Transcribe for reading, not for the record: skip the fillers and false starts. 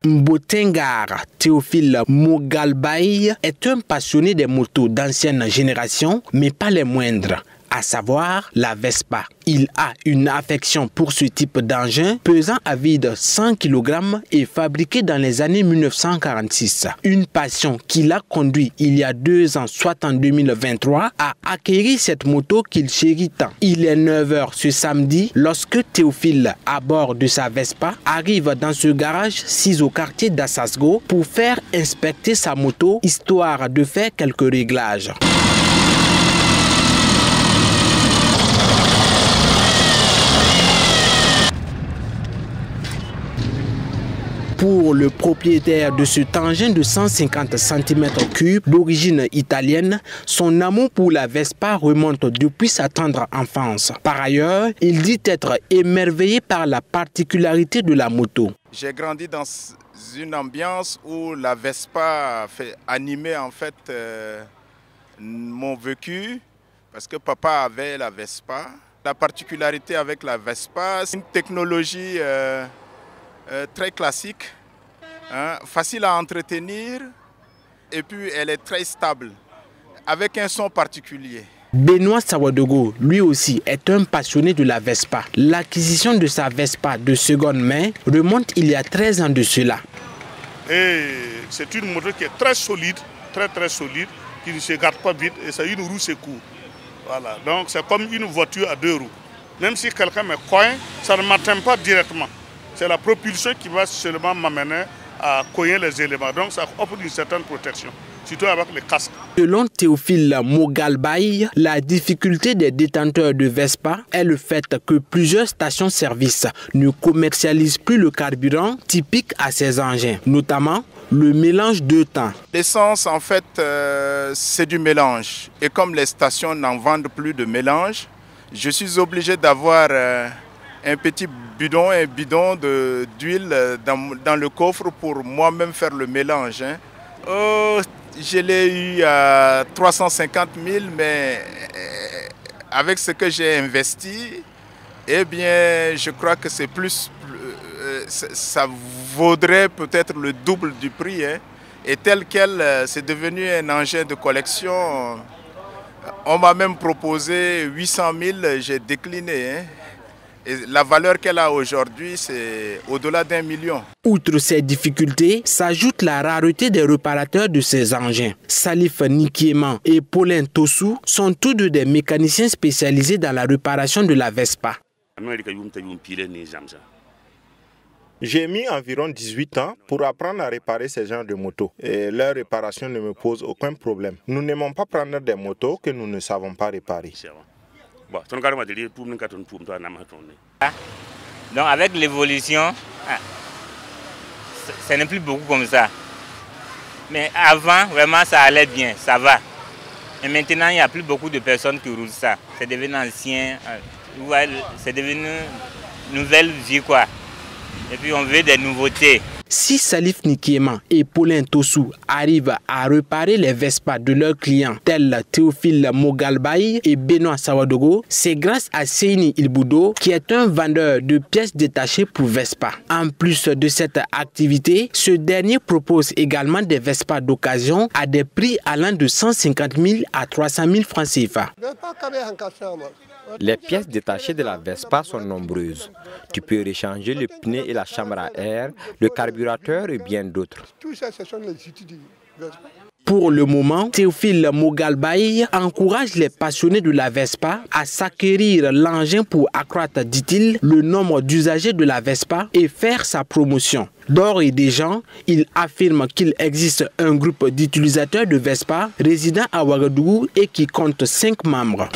Mbotengar Théophile Mogalbaï est un passionné des motos d'ancienne génération, mais pas les moindres, à savoir la Vespa. Il a une affection pour ce type d'engin pesant à vide 100 kg et fabriqué dans les années 1946. Une passion qui l'a conduit il y a 2 ans, soit en 2023, à acquérir cette moto qu'il chérit tant. Il est 9 h ce samedi lorsque Théophile, à bord de sa Vespa, arrive dans ce garage 6 au quartier d'Assasgo pour faire inspecter sa moto, histoire de faire quelques réglages. Pour le propriétaire de cet engin de 150 cm3 d'origine italienne, son amour pour la Vespa remonte depuis sa tendre enfance. Par ailleurs, il dit être émerveillé par la particularité de la moto. J'ai grandi dans une ambiance où la Vespa animait en fait mon vécu, parce que papa avait la Vespa. La particularité avec la Vespa, c'est une technologie très classique, hein, facile à entretenir et puis elle est très stable, avec un son particulier. Benoît Sawadogo, lui aussi, est un passionné de la Vespa. L'acquisition de sa Vespa de seconde main remonte il y a 13 ans de cela. C'est une moto qui est très solide, très solide, qui ne se garde pas vite et c'est une roue secours. Voilà. Donc c'est comme une voiture à 2 roues. Même si quelqu'un me cogne, ça ne m'atteint pas directement. C'est la propulsion qui va seulement m'amener à cogner les éléments. Donc ça offre une certaine protection, surtout avec les casques. Selon Théophile Mogalbaï, la difficulté des détenteurs de Vespa est le fait que plusieurs stations-service ne commercialisent plus le carburant typique à ces engins, notamment le mélange de temps. L'essence, en fait, c'est du mélange. Et comme les stations n'en vendent plus de mélange, je suis obligé d'avoir un petit bidon, d'huile dans le coffre pour moi-même faire le mélange. Hein. Je l'ai eu à 350 000, mais avec ce que j'ai investi, eh bien, je crois que c'est plus, ça vaudrait peut-être le double du prix. Hein. Et tel quel, c'est devenu un engin de collection. On m'a même proposé 800 000, j'ai décliné. Hein. Et la valeur qu'elle a aujourd'hui, c'est au-delà d'1 million. Outre ces difficultés, s'ajoute la rareté des réparateurs de ces engins. Salif Nikiema et Paulin Tossou sont tous deux des mécaniciens spécialisés dans la réparation de la Vespa. J'ai mis environ 18 ans pour apprendre à réparer ces genres de motos. Et leur réparation ne me pose aucun problème. Nous n'aimons pas prendre des motos que nous ne savons pas réparer. Donc avec l'évolution, ce n'est plus beaucoup comme ça. Mais avant, vraiment, ça allait bien, ça va. Et maintenant, il n'y a plus beaucoup de personnes qui roulent ça. C'est devenu ancien, c'est devenu nouvelle vie, quoi. Et puis on veut des nouveautés. Si Salif Nikiema et Paulin Tossou arrivent à réparer les Vespa de leurs clients tels Théophile Mogalbaï et Benoît Sawadogo, c'est grâce à Seini Ilboudo qui est un vendeur de pièces détachées pour Vespa. En plus de cette activité, ce dernier propose également des Vespa d'occasion à des prix allant de 150 000 à 300 000 francs CFA. Les pièces détachées de la Vespa sont nombreuses. Tu peux réchanger le pneu et la chambre à air, le carburateur et bien d'autres. Pour le moment, Théophile Mogalbaï encourage les passionnés de la Vespa à s'acquérir l'engin pour accroître, dit-il, le nombre d'usagers de la Vespa et faire sa promotion. D'ores et déjà, il affirme qu'il existe un groupe d'utilisateurs de Vespa résidant à Ouagadougou et qui compte 5 membres.